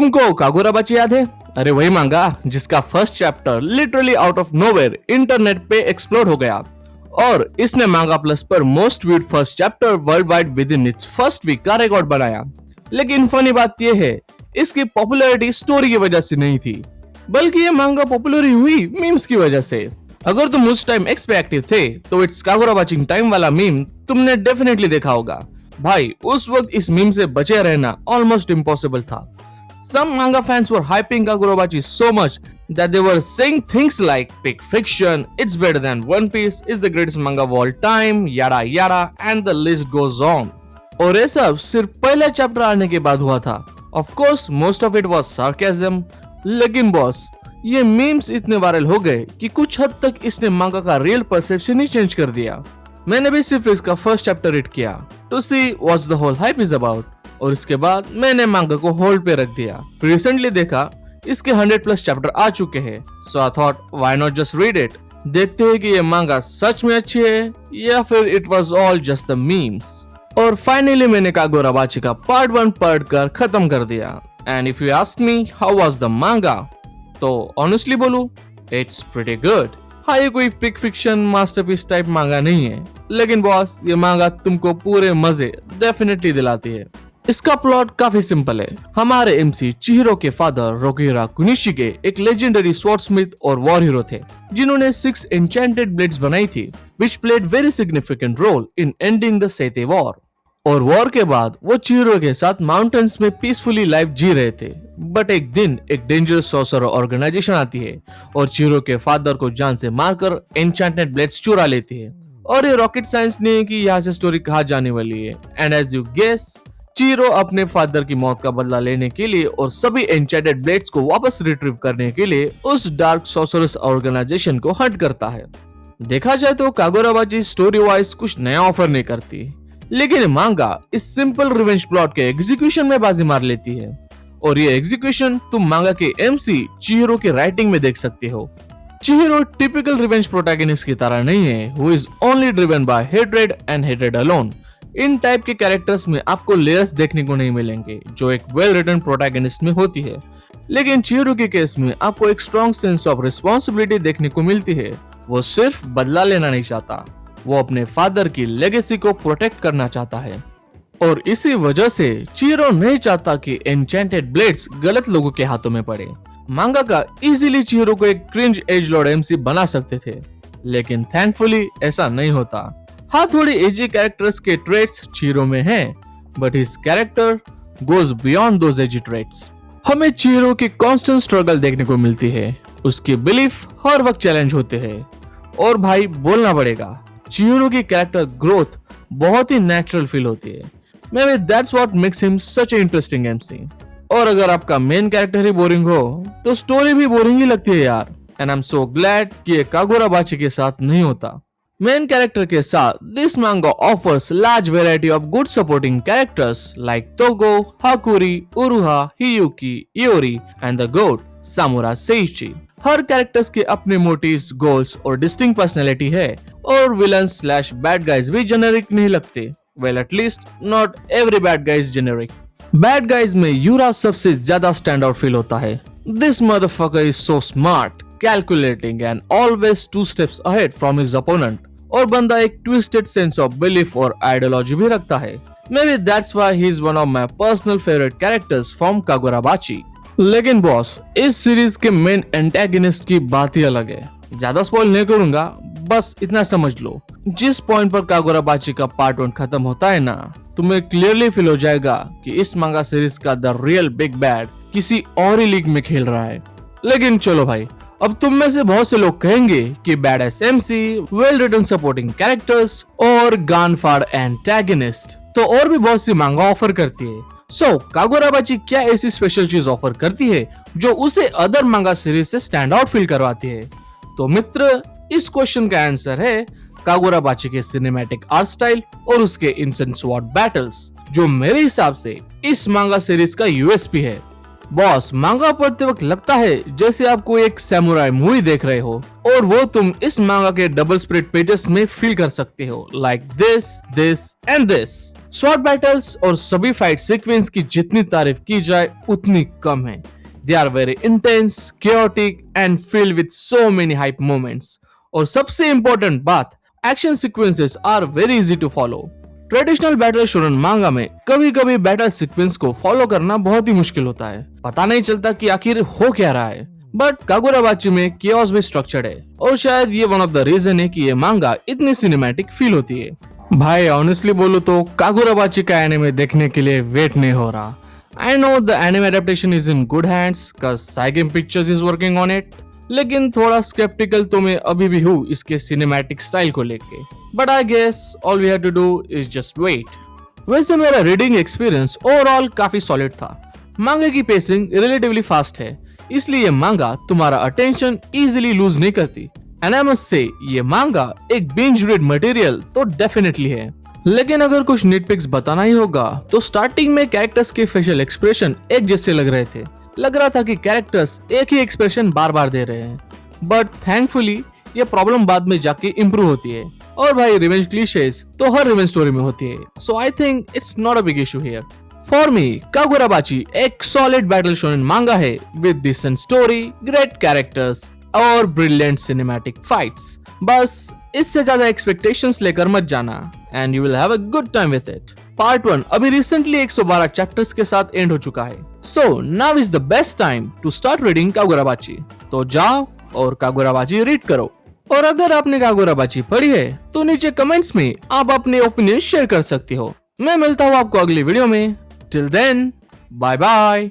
तुमको कागुराबाची याद है? अरे वही मांगा जिसका first chapter literally out of nowhere internet पे एक्सप्लोर हो गया और इसने मांगा प्लस पर most viewed first chapter worldwide within its first week का रिकॉर्ड बनाया। लेकिन फनी बात यह है, इसकी पॉपुलैरिटी स्टोरी की वजह से नहीं थी, बल्कि ये मांगा पॉपुलर हुई मीम्स की वजह से। अगर तुम उस टाइम एक्स पे एक्टिव थे तो इट्स कागुराबाची टाइम वाला मीम तुमने डेफिनेटली देखा होगा। भाई उस वक्त इस मीम से बचे रहना ऑलमोस्ट इम्पॉसिबल था। Some manga fans were hyping Kagurabachi so much that they were saying things like "Pick Fiction," "It's better than One Piece," "Is the greatest manga of all time," yada yada, and the list goes on. और ये सब सिर्फ पहला chapter आने के बाद हुआ था। Of course, most of it was sarcasm. लेकिन बॉस, ये मीम्स इतने वायरल हो गए कि कुछ हद तक इसने मांगा का रियल परसेप्शन ही चेंज कर दिया। मैंने भी सिर्फ इसका फर्स्ट चैप्टर रीड किया to see what's the whole hype is about. और इसके बाद मैंने मांगा को होल्ड पे रख दिया। फिर रिसेंटली देखा इसके 100+ चैप्टर आ चुके हैं, so I thought why not just read it. देखते हैं कि ये मांगा सच में अच्छी है या फिर it was all just the memes. और फाइनली मैंने कागुराबाची का पार्ट 1 पढ़कर खत्म कर दिया। And if you ask me how was the मांगा, तो ऑनेस्टली बोलूं इट्स प्रीटी गुड। हाँ, ये कोई पिक फिक्शन मास्टरपीस टाइप मांगा नहीं है, लेकिन बॉस ये मांगा तुमको पूरे मजे डेफिनेटली दिलाती है। इसका प्लॉट काफी सिंपल है। हमारे एमसी चिहिरो के फादर रोकिहिरा कुनिशिगे एक लेजेंडरी स्वॉर्डस्मिथ और वॉर हीरो थे जिन्होंने 6 एन्चेंटेड ब्लेड्स बनाई थी which played very significant role in ending the Seitei War। और वॉर के बाद वो चिहिरो के साथ माउंटेन्स में पीसफुली लाइफ जी रहे थे, बट एक दिन एक डेंजरस सॉर्सरर ऑर्गेनाइजेशन आती है और चिहिरो के फादर को जान से मारकर एन्चेंटेड ब्लेड्स चुरा लेती है। और ये रॉकेट साइंस नहीं है कि यहाँ से स्टोरी कहाँ जाने वाली है। एंड एज यू गेस, चिहिरो अपने फादर की मौत का बदला लेने के लिए और सभी एन्चेंटेड ब्लेड्स को वापस रिट्रीव करने के लिए उस डार्क सॉर्सरर्स ऑर्गेनाइजेशन को हंट करता है। देखा जाए तो कागुराबाची स्टोरी वाइज कुछ नया ऑफर नहीं करती, लेकिन मांगा इस सिंपल रिवेंज प्लॉट के एग्जीक्यूशन में बाजी मार लेती है। और ये एग्जीक्यूशन तुम मांगा के एमसी चिहिरो की राइटिंग में देख सकते हो। चिहिरो टिपिकल रिवेंज प्रोटैगनिस्ट की तरह नहीं है, who is only driven by hatred and hatred alone. In type के कैरेक्टर्स में आपको लेयर्स देखने को नहीं मिलेंगे जो एक वेल रिटन प्रोटैगनिस्ट में होती है, लेकिन चिहिरो के केस में आपको एक स्ट्रॉन्ग सेंस ऑफ रिस्पॉन्सिबिलिटी देखने को मिलती है। वो सिर्फ बदला लेना नहीं चाहता, वो अपने फादर की लेगेसी को प्रोटेक्ट करना चाहता है। और इसी वजह से चिहिरो नहीं चाहता कि एन्चेंटेड ब्लेड्स गलत लोगों के हाथों में पड़े। मांगा का इजीली चिहिरो को एक क्रिंज एज लॉर्ड एमसी बना सकते थे, लेकिन थैंकफुली ऐसा नहीं होता। हाँ, थोड़ी एजी कैरेक्टर्स के ट्रेट्स चिहिरो में हैं, but his character goes beyond those AG traits. हमें चिहिरो की कांस्टेंट स्ट्रगल देखने को मिलती है, उसकी बिलीफ हर वक्त चैलेंज होते हैं। और भाई बोलना पड़ेगा, चिहिरो की कैरेक्टर ग्रोथ बहुत ही नेचुरल फील होती है। Maybe that's what makes him such A interesting MC. और अगर आपका मेन कैरेक्टर ही बोरिंग हो तो स्टोरी भी बोरिंग ही लगती है यार। And I am so glad कि ये कागुराबाची के साथ नहीं होता। मेन कैरेक्टर के साथ this manga offers large variety of good supporting characters like Togo, Hakuri, Uruha, Hiyuki, Iori and the god Samura Seiichi. हर कैरेक्टर्स के अपने मोटिव्स, गोल्स और डिस्टिंक्ट पर्सनैलिटी है। और विलन्स स्लैश बैड गाइज भी generic नहीं लगते। Well, at least not every bad guys is generic. Bad guys में यूरा सबसे ज्यादा स्टैंड आउट फील होता है। This motherfucker is so smart, calculating and always 2 steps ahead from his opponent। और बंदा एक ट्विस्टेड सेंस ऑफ बिलीफ और ideology भी रखता है। Maybe that's why he is one of my personal favourite characters from Kagurabachi. लेकिन boss, इस series के मेन एंटेगनिस्ट की बात ही अलग है। ज्यादा स्पॉइल नहीं करूंगा, बस इतना समझ लो, जिस पॉइंट पर कागुराबाची का पार्ट 1 खत्म होता है ना, तुम्हें क्लियरली फील हो जाएगा कि इस मांगा सीरीज का द रियल बिग बैड किसी और ही लीग में खेल रहा है। लेकिन चलो भाई, अब तुम में से बहुत से लोग कहेंगे कि badass MC, well written supporting characters और गानफाड़ एंटेगनिस्ट तो और भी बहुत सी मांगा ऑफर करती है। सो कागुराबाची क्या ऐसी स्पेशल चीज ऑफर करती है जो उसे अदर मांगा सीरीज से स्टैंड आउट फील करवाती है? तो मित्र, इस क्वेश्चन का आंसर है कागुराबाची के सिनेमैटिक आर्ट स्टाइल और उसके इंसेंट स्वॉर्ड बैटल्स, जो मेरे हिसाब से इस मांगा सीरीज का यूएसपी है। बॉस, मांगा पढ़ते वक्त लगता है जैसे आप कोई एक सैमुराई मूवी देख रहे हो, और वो तुम इस मांगा के डबल स्प्रेड पेजेस में फील कर सकते हो, like this and this. Short battles और सभी फाइट सीक्वेंस की जितनी तारीफ की जाए उतनी कम है। They are very intense, chaotic and filled with so many hype moments। और सबसे इम्पोर्टेंट बात, action sequences are very easy to follow. Traditional battle shonen manga में कभी कभी बैटल सीक्वेंस को फॉलो करना बहुत ही मुश्किल होता है, पता नहीं चलता कि आखिर हो क्या रहा है। बट कागुराबाची में केओस भी स्ट्रक्चर्ड है, और शायद ये वन ऑफ द रीजन है कि ये मांगा इतनी सिनेमैटिक फील होती है। भाई ऑनेस्टली बोलो तो कागुराबाची का एनिमे देखने के लिए वेट नहीं हो रहा। I know the anime adaptation is in good hands cause Saigem Pictures is working on it, लेकिन थोड़ा स्केप्टिकल तो मैं अभी भी हूँ इसके सिनेमैटिक स्टाइल को लेके। But I guess all we have to do is just wait. वैसे मेरा रीडिंग एक्सपीरियंस ओवरऑल काफी सॉलिड था। मांगे की पेसिंग रिलेटिवली फास्ट है, इसलिए मांगा तुम्हारा अटेंशन इजीली लूज नहीं करती। एंड आई मस्ट से ये मांगा एक बिंज रीड मटेरियल तो डेफिनेटली है। लेकिन अगर कुछ निटपिक्स बताना ही होगा तो स्टार्टिंग में कैरेक्टर्स के फेशियल एक्सप्रेशन एक जैसे लग रहे थे। लग रहा था कि कैरेक्टर्स एक ही एक्सप्रेशन बार बार दे रहे हैं, बट थैंकफुली ये प्रॉब्लम बाद में जाके इम्प्रूव होती है। और भाई रिवेंज क्लीशेस तो हर रिवेंज स्टोरी में होती है, so I think it's not a big issue here. For me Kagurabachi एक सॉलिड बैटल शोनेन मांगा है with decent story, great characters और ब्रिलियंट सिनेमैटिक फाइट्स। बस इससे ज्यादा एक्सपेक्टेशंस लेकर मत जाना and you will have a good time with it. Part 1 अभी रिसेंटली 112 चैप्टर्स के साथ एंड हो चुका है, so now is the best time to start reading Kagurabachi. तो जाओ और कागुराबाची रीड करो। और अगर आपने कागुराबाची पढ़ी है तो नीचे कमेंट्स में आप अपने ओपिनियन शेयर कर सकते हो। मैं मिलता हूँ आपको अगली वीडियो में। Till then bye bye.